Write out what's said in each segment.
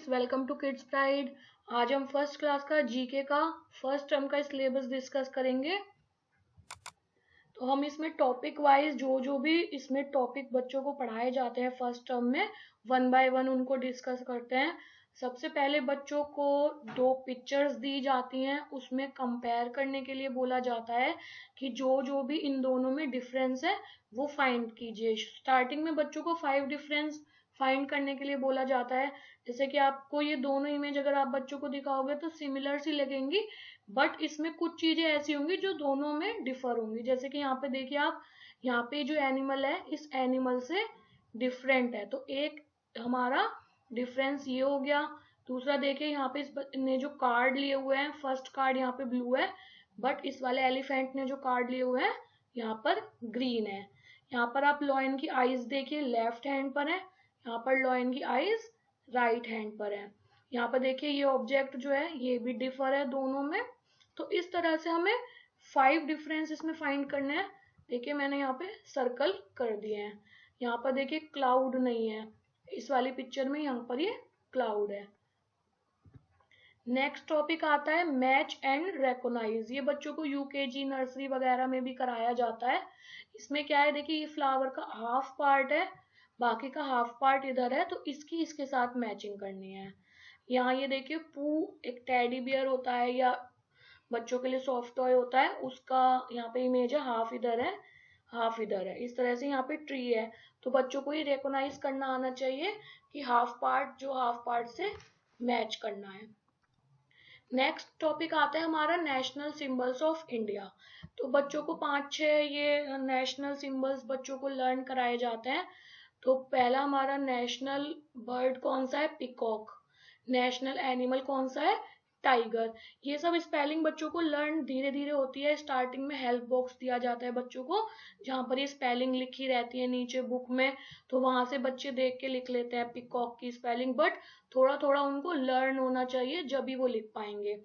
Students, welcome to Kids Pride. आज हम first class का जीके का फर्स्ट टर्म का सिलेबस डिस्कस करेंगे। तो हम इसमें टॉपिक वाइज जो भी इसमें टॉपिक बच्चों को पढ़ाए जाते हैं फर्स्ट टर्म में, वन बाय वन उनको डिस्कस करते हैं। सबसे पहले बच्चों को दो पिक्चर्स दी जाती हैं, उसमें कंपेयर करने के लिए बोला जाता है कि जो भी इन दोनों में डिफरेंस है वो फाइंड कीजिए। स्टार्टिंग में बच्चों को 5 डिफरेंस फाइंड करने के लिए बोला जाता है। जैसे कि आपको ये दोनों इमेज अगर आप बच्चों को दिखाओगे तो सिमिलर सी लगेंगी, बट इसमें कुछ चीजें ऐसी होंगी जो दोनों में डिफर होंगी। जैसे कि यहाँ पे देखिए आप, यहाँ पे जो एनिमल है इस एनिमल से डिफरेंट है, तो एक हमारा डिफरेंस ये हो गया। दूसरा देखिए यहाँ पे इस ने जो कार्ड लिए हुए हैं, फर्स्ट कार्ड यहाँ पे ब्लू है, बट इस वाले एलिफेंट ने जो कार्ड लिए हुए हैं यहाँ पर ग्रीन है। यहाँ पर आप लॉयन की आईज देखिए, लेफ्ट हैंड पर है, यहाँ पर लॉयन की आईज राइट हैंड पर है। यहाँ पर देखिए ये ऑब्जेक्ट जो है ये भी डिफर है दोनों में। तो इस तरह से हमें 5 डिफरेंस इसमें फाइंड करने हैं। देखिए मैंने यहाँ पे सर्कल कर दिए हैं। यहाँ पर देखिए क्लाउड नहीं है इस वाली पिक्चर में, यहाँ पर ये क्लाउड है। नेक्स्ट टॉपिक आता है मैच एंड रेकोनाइज। ये बच्चों को यूकेजी नर्सरी वगैरह में भी कराया जाता है। इसमें क्या है, देखिए ये फ्लावर का हाफ पार्ट है, बाकी का हाफ पार्ट इधर है, तो इसकी इसके साथ मैचिंग करनी है। यहाँ ये देखिए पू एक टेडी बियर होता है या बच्चों के लिए सॉफ्ट टॉय होता है, उसका यहाँ पे इमेज है, हाफ इधर है हाफ इधर है। इस तरह से यहाँ पे ट्री है, तो बच्चों को ये रिकॉग्नाइज करना आना चाहिए कि हाफ पार्ट जो हाफ पार्ट से मैच करना है। नेक्स्ट टॉपिक आता है हमारा नेशनल सिंबल्स ऑफ इंडिया। तो बच्चों को 5-6 ये नेशनल सिंबल्स बच्चों को लर्न कराए जाते हैं। तो पहला हमारा नेशनल बर्ड कौन सा है, पिकॉक। नेशनल एनिमल कौन सा है, टाइगर। ये सब स्पेलिंग बच्चों को लर्न धीरे धीरे होती है। स्टार्टिंग में हेल्प बॉक्स दिया जाता है बच्चों को, जहाँ पर ये स्पेलिंग लिखी रहती है नीचे बुक में, तो वहां से बच्चे देख के लिख लेते हैं पिकॉक की स्पेलिंग, बट थोड़ा थोड़ा उनको लर्न होना चाहिए जब भी वो लिख पाएंगे।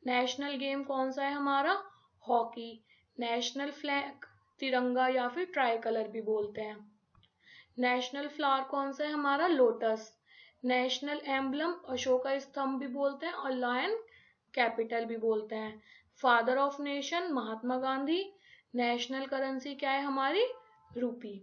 नेशनल गेम कौन सा है हमारा, हॉकी। नेशनल फ्लैग तिरंगा या फिर ट्राई कलर भी बोलते हैं। नेशनल फ्लावर कौन सा है हमारा, लोटस। नेशनल एम्बलम अशोका स्तंभ भी बोलते हैं और लायन कैपिटल भी बोलते हैं। Father of nation Mahatma Gandhi. National currency क्या है हमारी, रूपी।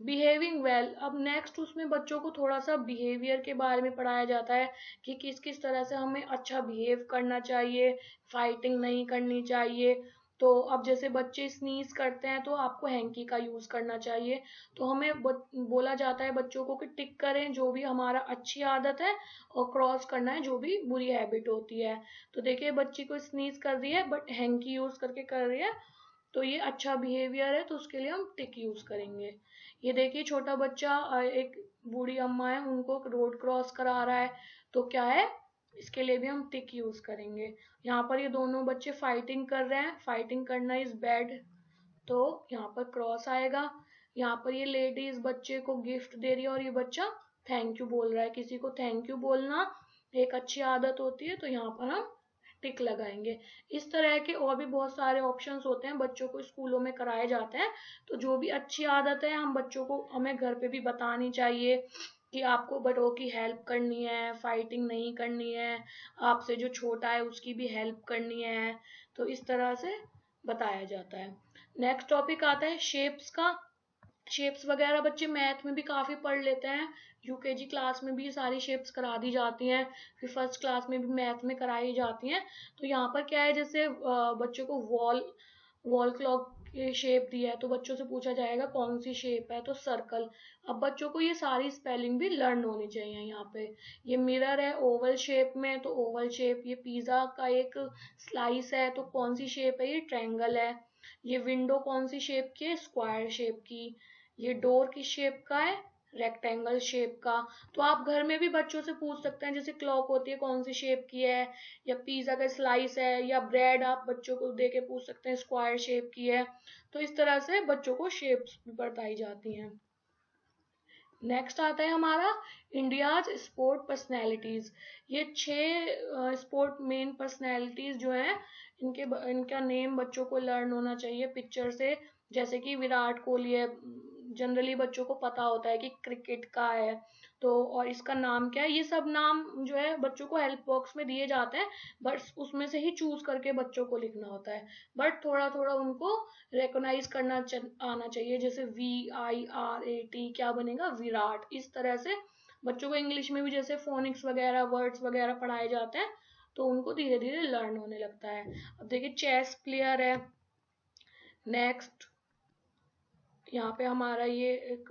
बिहेविंग वेल, अब नेक्स्ट उसमें बच्चों को थोड़ा सा बिहेवियर के बारे में पढ़ाया जाता है कि किस किस तरह से हमें अच्छा बिहेव करना चाहिए, फाइटिंग नहीं करनी चाहिए। तो अब जैसे बच्चे स्नीज करते हैं तो आपको हैंकी का यूज करना चाहिए। तो हमें बोला जाता है बच्चों को कि टिक करें जो भी हमारा अच्छी आदत है और क्रॉस करना है जो भी बुरी हैबिट होती है। तो देखिए बच्ची को स्नीज कर रही है बट हैंकी यूज करके कर रही है, तो ये अच्छा बिहेवियर है, तो उसके लिए हम टिक यूज करेंगे। ये देखिए छोटा बच्चा एक बूढ़ी अम्मा है उनको रोड क्रॉस करा रहा है, तो क्या है, इसके लिए भी हम टिक यूज करेंगे। यहाँ पर ये दोनों बच्चे फाइटिंग कर रहे हैं, फाइटिंग करना इज बैड, तो यहाँ पर क्रॉस आएगा। यहाँ पर ये लेडी इस बच्चे को गिफ्ट दे रही है और ये बच्चा थैंक यू बोल रहा है। किसी को थैंक यू बोलना एक अच्छी आदत होती है, तो यहाँ पर हम टिक लगाएंगे। इस तरह के और भी बहुत सारे ऑप्शंस होते हैं, बच्चों को स्कूलों में कराए जाते हैं। तो जो भी अच्छी आदत है हम बच्चों को हमें घर पे भी बतानी चाहिए कि आपको बड़ों की हेल्प करनी है, फाइटिंग नहीं करनी है, आपसे जो छोटा है उसकी भी हेल्प करनी है। तो इस तरह से बताया जाता है। नेक्स्ट टॉपिक आता है शेप्स का। शेप्स वगैरह बच्चे मैथ में भी काफी पढ़ लेते हैं, यूकेजी क्लास में भी सारी शेप्स करा दी जाती हैं, फिर फर्स्ट क्लास में भी मैथ में कराई जाती हैं। तो यहाँ पर क्या है, जैसे बच्चों को वॉल क्लॉक की शेप दिया है तो बच्चों से पूछा जाएगा कौन सी शेप है, तो सर्कल। अब बच्चों को ये सारी स्पेलिंग भी लर्न होनी चाहिए। यहाँ पे ये मिरर है ओवल शेप में, तो ओवल शेप। ये पिज्जा का एक स्लाइस है, तो कौन सी शेप है, ये ट्रायंगल है। ये विंडो कौन सी शेप की है, स्क्वायर शेप की। ये डोर की शेप का है, रेक्टेंगल शेप का। तो आप घर में भी बच्चों से पूछ सकते हैं, जैसे क्लॉक होती है कौन सी शेप की है, या पिज्जा का स्लाइस है, या ब्रेड आप बच्चों को दे के पूछ सकते हैं स्क्वायर शेप की है। तो इस तरह से बच्चों को शेप्स भी बताई जाती हैं। नेक्स्ट आता है हमारा इंडियाज स्पोर्ट पर्सनैलिटीज। ये 6 स्पोर्ट मेन पर्सनैलिटीज जो है, इनका नेम बच्चों को लर्न होना चाहिए पिक्चर से। जैसे कि विराट कोहली है, जनरली बच्चों को पता होता है कि क्रिकेट का है तो और इसका नाम क्या है, ये सब नाम जो है बच्चों को हेल्प बॉक्स में दिए जाते हैं, बट उसमें से ही चूज करके बच्चों को लिखना होता है। बट थोड़ा थोड़ा उनको रिकॉग्नाइज करना आना चाहिए, जैसे VIRAT क्या बनेगा, विराट। इस तरह से बच्चों को इंग्लिश में भी जैसे फोनिक्स वगैरह वर्ड्स वगैरह पढ़ाए जाते हैं तो उनको धीरे धीरे लर्न होने लगता है। अब देखिए चेस प्लेयर है नेक्स्ट, यहाँ पे हमारा ये एक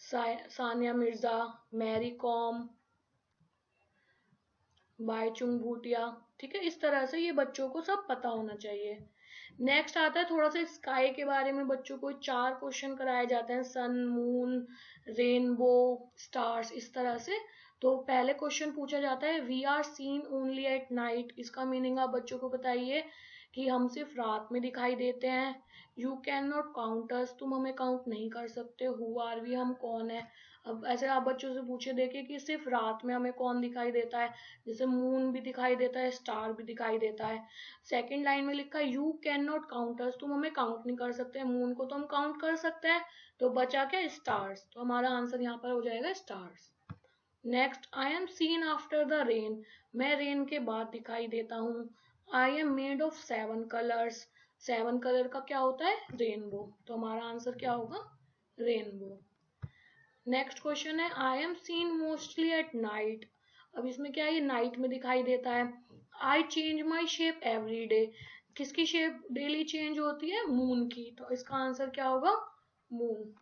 सानिया मिर्जा, मैरी कॉम, बाईचुंग भूटिया। ठीक है, इस तरह से ये बच्चों को सब पता होना चाहिए। नेक्स्ट आता है थोड़ा सा स्काई के बारे में, बच्चों को 4 क्वेश्चन कराए जाते हैं, सन, मून, रेनबो, स्टार्स, इस तरह से। तो पहले क्वेश्चन पूछा जाता है we are seen only at night, इसका मीनिंग आप बच्चों को बताइए कि हम सिर्फ रात में दिखाई देते हैं। यू कैन नॉट काउंट अस, तुम हमें काउंट नहीं कर सकते। हु आर वी, हम कौन है। अब ऐसे आप बच्चों से पूछे देखिए कि सिर्फ रात में हमें कौन दिखाई देता है, जैसे मून भी दिखाई देता है, स्टार भी दिखाई देता है। सेकंड लाइन में लिखा है यू कैन नॉट काउंट अस, तुम हमें काउंट नहीं कर सकते। मून को तो हम काउंट कर सकते हैं, तो बचा क्या, स्टार्स। तो हमारा आंसर यहाँ पर हो जाएगा stars. Next, I am seen after the rain, मैं रेन के बाद दिखाई देता हूँ। I am made of 7 colours, 7 colour का क्या होता है, रेनबो। तो हमारा आंसर क्या होगा, रेनबो। नेक्स्ट क्वेश्चन है I am seen mostly at night, अब इसमें क्या है, ये नाइट में दिखाई देता है। I change my shape every day, किसकी शेप डेली चेंज होती है, मून की। तो इसका आंसर क्या होगा, moon.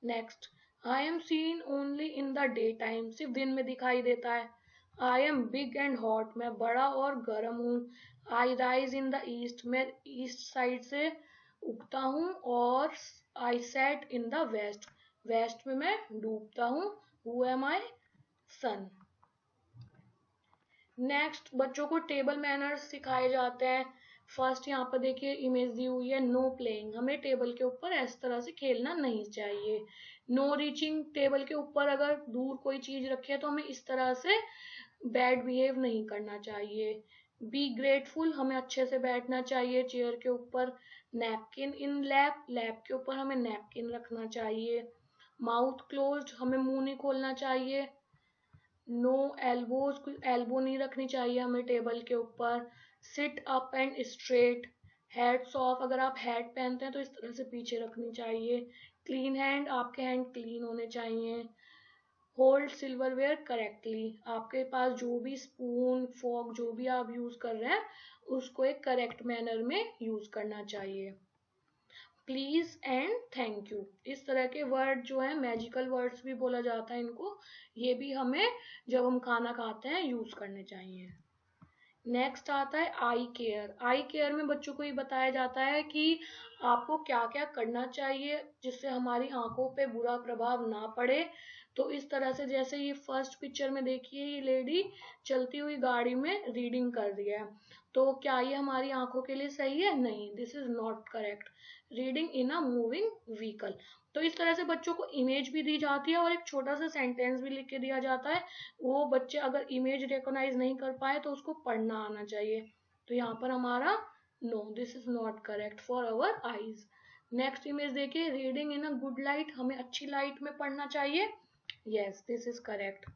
Next, I am seen only in the day time, सिर्फ दिन में दिखाई देता है। I am big and hot, मैं बड़ा और गर्म हूँ। I rise in the east, मैं ईस्ट साइड से उगता हूँ। और I set in the west, west में मैं डूबता हूँ। Who am I, sun. Next, बच्चों को टेबल मैनर्स सिखाए जाते हैं। फर्स्ट यहाँ पर देखिए इमेज दी हुई है, नो प्लेइंग, हमें टेबल के ऊपर इस तरह से खेलना नहीं चाहिए। नो रीचिंग, टेबल के ऊपर अगर दूर कोई चीज रखी है तो हमें इस तरह से बैड बिहेव नहीं करना चाहिए। बी ग्रेटफुल, हमें अच्छे से बैठना चाहिए चेयर के ऊपर। नैपकिन इन लैप, लैप के ऊपर हमें नैपकिन रखना चाहिए। माउथ क्लोज्ड, हमें मुंह नहीं खोलना चाहिए। नो एल्बोज, एल्बो नहीं रखनी चाहिए हमें टेबल के ऊपर। Sit up and straight, heads of, अगर आप हेड पहनते हैं तो इस तरह से पीछे रखनी चाहिए। क्लीन हैंड, आपके हैंड क्लीन होने चाहिए। होल्ड सिल्वरवेयर करेक्टली, आपके पास जो भी स्पून फॉर्क जो भी आप यूज कर रहे हैं उसको एक करेक्ट मैनर में यूज करना चाहिए। प्लीज एंड थैंक यू, इस तरह के वर्ड जो है मैजिकल वर्ड्स भी बोला जाता है इनको, ये भी हमें जब हम खाना खाते हैं यूज करने चाहिए। नेक्स्ट आता है आई केयर, आई केयर में बच्चों को ये बताया जाता है कि आपको क्या क्या करना चाहिए जिससे हमारी आंखों पे बुरा प्रभाव ना पड़े। तो इस तरह से जैसे ये फर्स्ट पिक्चर में देखिए, ये लेडी चलती हुई गाड़ी में रीडिंग कर रही है, तो क्या ये हमारी आंखों के लिए सही है, नहीं, this is not correct. Reading in a moving vehicle, तो इस तरह से बच्चों को इमेज भी दी जाती है और एक छोटा सा सेंटेंस भी लिख के दिया जाता है। वो बच्चे अगर इमेज रिकॉग्नाइज नहीं कर पाए तो उसको पढ़ना आना चाहिए। तो यहाँ पर हमारा no, this is not correct for our eyes. Next image देखिए, reading in a good light, हमें अच्छी लाइट में पढ़ना चाहिए। Yes, this is correct.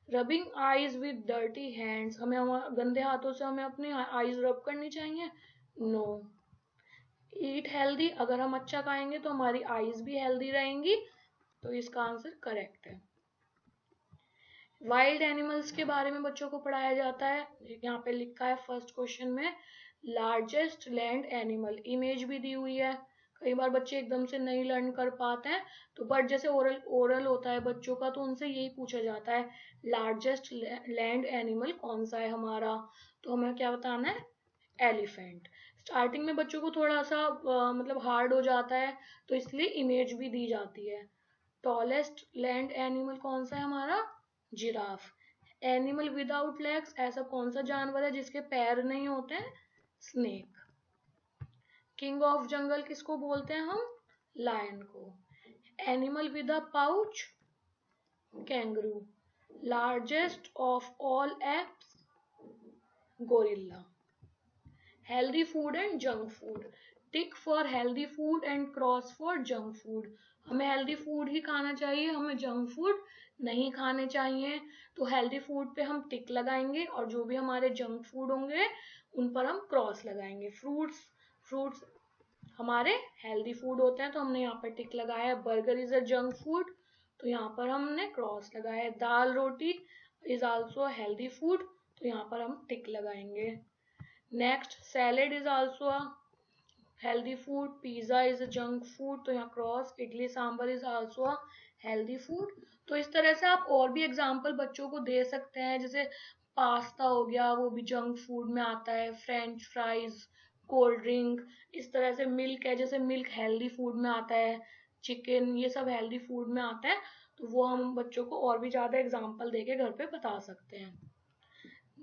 Rubbing eyes with dirty hands, हमें गंदे हाथों से हमें अपनी आईज रब करनी चाहिए। नो। ईट हेल्दी, अगर हम अच्छा खाएंगे तो हमारी आईज भी हेल्दी रहेंगी, तो इसका आंसर करेक्ट है। वाइल्ड एनिमल्स के बारे में बच्चों को पढ़ाया जाता है। यहाँ पे लिखा है फर्स्ट क्वेश्चन में लार्जेस्ट लैंड एनिमल, इमेज भी दी हुई है। कई बार बच्चे एकदम से नहीं लर्न कर पाते हैं, तो बट जैसे ओरल ओरल होता है बच्चों का तो उनसे यही पूछा जाता है लार्जेस्ट लैंड एनिमल कौन सा है हमारा, तो हमें क्या बताना है, एलिफेंट। स्टार्टिंग में बच्चों को थोड़ा सा मतलब हार्ड हो जाता है, तो इसलिए इमेज भी दी जाती है। टॉलेस्ट लैंड एनिमल कौन सा है हमारा, जिराफ। एनिमल विदाउट लेग्स, ऐसा कौन सा जानवर है जिसके पैर नहीं होते हैं, स्नेक। किंग ऑफ जंगल किसको बोलते हैं हम, लायन को। Animal with a pouch, kangaroo. Largest of all apps, gorilla. Healthy food and junk food, tick for healthy food and cross for junk food. हमें हेल्दी फूड ही खाना चाहिए, हमें जंक फूड नहीं खाने चाहिए। तो हेल्दी फूड पे हम टिक लगाएंगे और जो भी हमारे जंक फूड होंगे उन पर हम क्रॉस लगाएंगे। फ्रूट्स हमारे हेल्दी फूड होते हैं तो हमने यहाँ पर टिक लगाया। Burger is a junk food, तो यहाँ पर हमने क्रॉस लगाया। दाल रोटी इज आल्सो हेल्दी फूड, तो यहाँ पर हम टिक लगाएंगे। Next, salad is also a healthy food. Pizza is a junk food, तो यहाँ cross. Idli sambar is also a healthy food. तो इस तरह से आप और भी एग्जाम्पल बच्चों को दे सकते हैं, जैसे पास्ता हो गया, वो भी जंक फूड में आता है। फ्रेंच फ्राइज, कोल्ड ड्रिंक, इस तरह से मिल्क है, जैसे मिल्क हेल्दी फूड में आता है। चिकन, ये सब हेल्दी फूड में आता है। तो वो हम बच्चों को और भी ज्यादा एग्जाम्पल देके घर पे बता सकते हैं।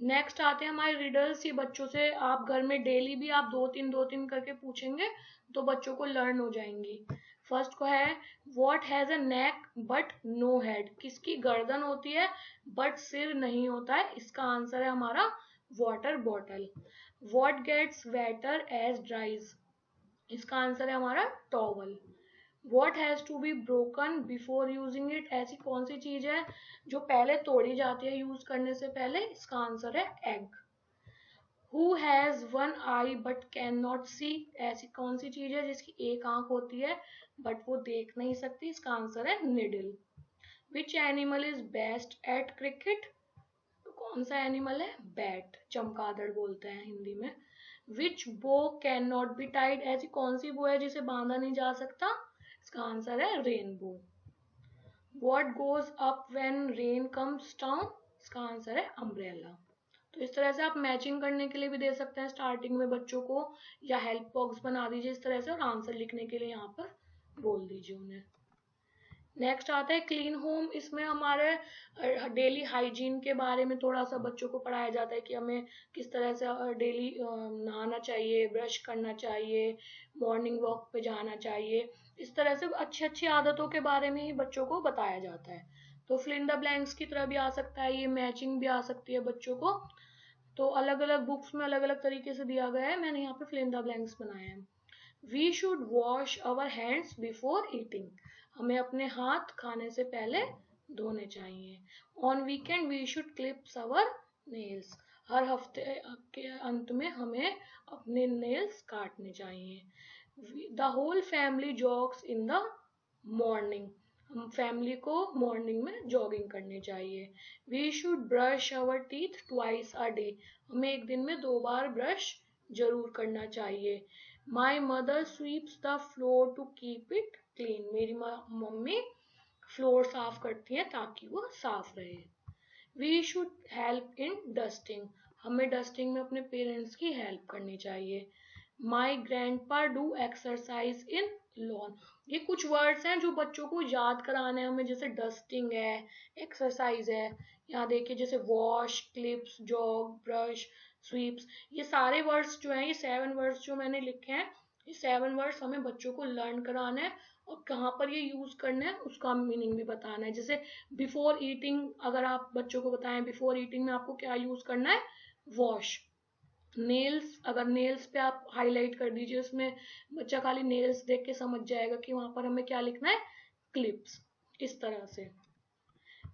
नेक्स्ट आते हैं हमारे रिडल्स। ये बच्चों से आप घर में डेली भी आप दो तीन करके पूछेंगे तो बच्चों को लर्न हो जाएंगी। फर्स्ट को है, what has a neck but no head. किसकी गर्दन होती है बट सिर नहीं होता है? इसका आंसर है हमारा water bottle. What gets wetter as dries. इसका आंसर है हमारा towel. What has to be broken before using it। ऐसी कौन सी चीज है जो पहले तोड़ी जाती है यूज करने से पहले? इसका आंसर है egg. Who has one eye but cannot see। ऐसी कौन सी चीज है जिसकी एक आंख होती है बट वो देख नहीं सकती? इसका आंसर है needle. Which animal is best at cricket। तो कौन सा एनिमल है? बैट, चमगादड़ बोलते हैं हिंदी में। Which bow cannot be tied। ऐसी कौन सी बो है जिसे बांधा नहीं जा सकता? इसका आंसर है rainbow. What goes up when rain comes down। इसका आंसर है अम्ब्रेला। तो इस तरह से आप मैचिंग करने के लिए भी दे सकते हैं स्टार्टिंग में बच्चों को, या हेल्प बॉक्स बना दीजिए इस तरह से और आंसर लिखने के लिए यहाँ पर बोल दीजिए उन्हें। नेक्स्ट आता है क्लीन होम। इसमें हमारे डेली हाइजीन के बारे में थोड़ा सा बच्चों को पढ़ाया जाता है कि हमें किस तरह से डेली नहाना चाहिए, ब्रश करना चाहिए, मॉर्निंग वॉक पे जाना चाहिए। इस तरह से अच्छी अच्छी आदतों के बारे में ही बच्चों को बताया जाता है। तो फिल इन द ब्लैंक्स की तरह भी आ सकता है, ये मैचिंग भी आ सकती है बच्चों को। तो अलग अलग बुक्स में अलग अलग तरीके से दिया गया है, मैंने यहाँ पे फिल इन द ब्लैंक्स बनाए हैं। We should wash our hands before eating. हमें अपने हाथ खाने से पहले धोने चाहिए। On weekend we should clips our nails. हर हफ्ते के अंत में हमें अपने नेल्स काटने चाहिए। The whole family jogs in the morning. हम फैमिली को मॉर्निंग में जॉगिंग करनी चाहिए। We should brush our teeth twice a day. हमें एक दिन में 2 बार ब्रश जरूर करना चाहिए। My mother sweeps the floor to keep it clean. मेरी मम्मी फ्लोर साफ करती है ताकि वो साफ रहे। We should help in dusting. हमें डस्टिंग में अपने पेरेंट्स की हेल्प करनी चाहिए। My grandpa do exercise in lawn. ये कुछ वर्ड्स हैं जो बच्चों को याद कराने हैं हमें, जैसे डस्टिंग है, एक्सरसाइज है। यहाँ देखिए जैसे wash, clips, jog, brush, sweeps, ये सारे वर्ड्स जो हैं, ये 7 वर्ड्स जो मैंने लिखे हैं, ये 7 वर्ड्स हमें बच्चों को लर्न कराना है और कहाँ पर ये यूज करना है उसका मीनिंग भी बताना है। जैसे बिफोर ईटिंग, अगर आप बच्चों को बताएं बिफोर ईटिंग में आपको क्या यूज करना है, वॉश। नेल्स, अगर नेल्स पे आप हाईलाइट कर दीजिए, उसमें बच्चा खाली नेल्स देख के समझ जाएगा कि वहां पर हमें क्या लिखना है, क्लिप्स। इस तरह से।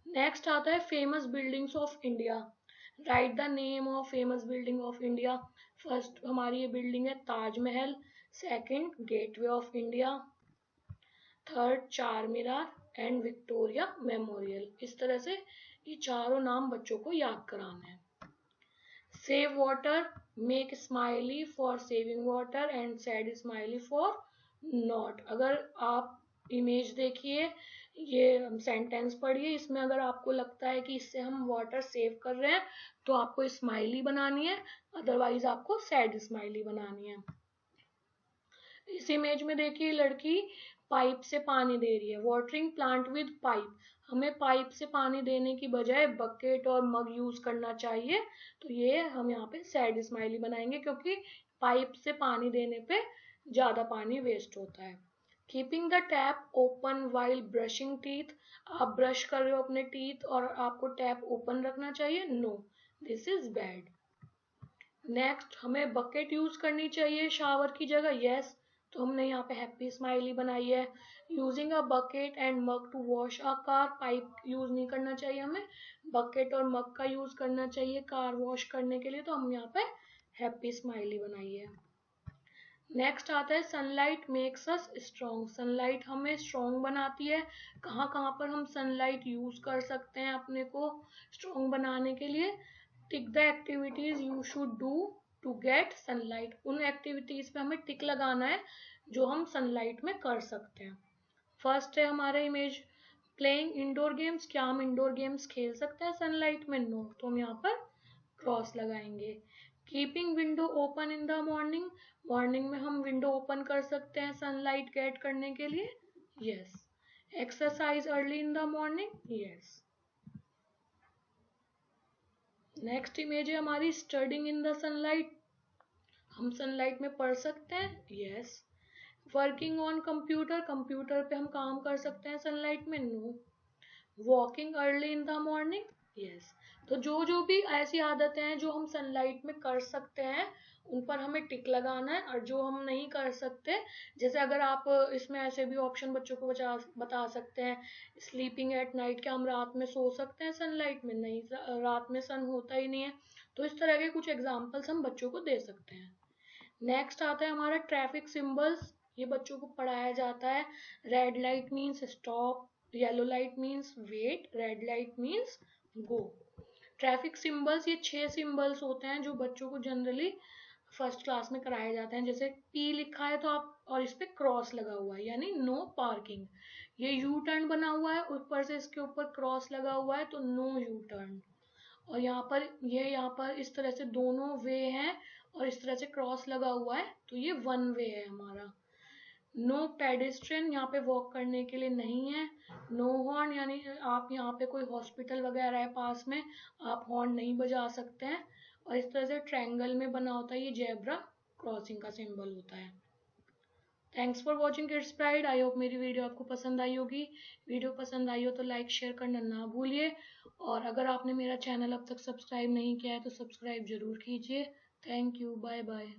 नेक्स्ट आता है famous buildings of India. Right the name of famous building of India. First हमारी ये बिल्डिंग है Taj Mahal, second gateway of India, third चार मीनार एंड विक्टोरिया मेमोरियल। इस तरह से ये चारों नाम बच्चों को याद कराना है। Save water, make smiley for saving water and sad smiley for not. अगर आप इमेज देखिए, ये सेंटेंस पढ़िए, इसमें अगर आपको लगता है कि इससे हम वाटर सेव कर रहे हैं तो आपको स्माइली बनानी है, अदरवाइज आपको सैड स्माइली बनानी है। इस इमेज में देखिए लड़की पाइप से पानी दे रही है। Watering plant with pipe. हमें पाइप से पानी देने की बजाय बकेट और मग यूज करना चाहिए। तो ये हम यहाँ पे सैड स्माइली बनाएंगे क्योंकि पाइप से पानी देने पे ज्यादा पानी वेस्ट होता है। Keeping the tap open while brushing teeth. आप ब्रश कर रहे हो अपने टीथ और आपको टैप ओपन रखना चाहिए? No, this is bad. Next, हमें बकेट यूज करनी चाहिए शावर की जगह? यस, तो हमने यहाँ पे हैप्पी स्माइली बनाई है। Using a bucket and mug to wash a car, pipe use नहीं करना चाहिए हमें, बकेट और मग का यूज करना चाहिए कार वॉश करने के लिए, तो हम यहाँ पे हैप्पी स्माइली बनाई है। नेक्स्ट आता है sunlight makes us strong, sunlight हमें स्ट्रॉन्ग बनाती है। कहाँ कहाँ पर हम सनलाइट यूज कर सकते हैं अपने को स्ट्रॉन्ग बनाने के लिए। Tick the activities you should do to get sunlight, उन एक्टिविटीज पे हमें टिक लगाना है जो हम सनलाइट में कर सकते हैं। फर्स्ट है हमारा इमेज प्लेइंग इंडोर गेम्स, क्या हम इंडोर गेम्स खेल सकते हैं सनलाइट में? नो, तो हम यहाँ पर क्रॉस लगाएंगे। Keeping window open in the morning, morning में हम विंडो ओपन कर सकते हैं सनलाइट गेट करने के लिए, yes. Exercise early in the morning, yes. Next image है हमारी स्टडिंग इन द सनलाइट, हम सनलाइट में पढ़ सकते हैं, yes. Working on computer, computer पे हम काम कर सकते हैं सनलाइट में, no. Walking early in the morning, yes. तो जो जो भी ऐसी आदतें हैं जो हम सनलाइट में कर सकते हैं उन पर हमें टिक लगाना है, और जो हम नहीं कर सकते, जैसे अगर आप इसमें ऐसे भी ऑप्शन बच्चों को बता सकते हैं, स्लीपिंग एट नाइट, क्या हम रात में सो सकते हैं सनलाइट में? नहीं, रात में सन होता ही नहीं है। तो इस तरह के कुछ एग्जाम्पल्स हम बच्चों को दे सकते हैं। नेक्स्ट आता है हमारा ट्रैफिक सिंबल्स, ये बच्चों को पढ़ाया जाता है। Red light means stop, yellow light means wait, red light means go. Traffic symbols, ये 6 सिंबल्स होते हैं जो बच्चों को जनरली फर्स्ट क्लास में कराए जाते हैं। जैसे P लिखा है तो आप, और इस पे क्रॉस लगा हुआ है यानी नो पार्किंग। ये यू टर्न बना हुआ है, ऊपर से इसके ऊपर क्रॉस लगा हुआ है तो नो यू टर्न। और यहाँ पर इस तरह से दोनों वे हैं और इस तरह से क्रॉस लगा हुआ है तो ये वन वे है हमारा। नो पेडेस्ट्रियन, यहाँ पे वॉक करने के लिए नहीं है। नो हॉर्न, यानी आप यहाँ पे कोई हॉस्पिटल वगैरह है पास में, आप हॉर्न नहीं बजा सकते हैं। और इस तरह से ट्रायंगल में बना होता है, ये जेब्रा क्रॉसिंग का सिंबल होता है। Thanks for watching kids pride, I hope मेरी वीडियो आपको पसंद आई होगी। वीडियो पसंद आई हो तो लाइक शेयर करना ना भूलिए, और अगर आपने मेरा चैनल अब तक सब्सक्राइब नहीं किया है तो सब्सक्राइब जरूर कीजिए। Thank you, bye bye.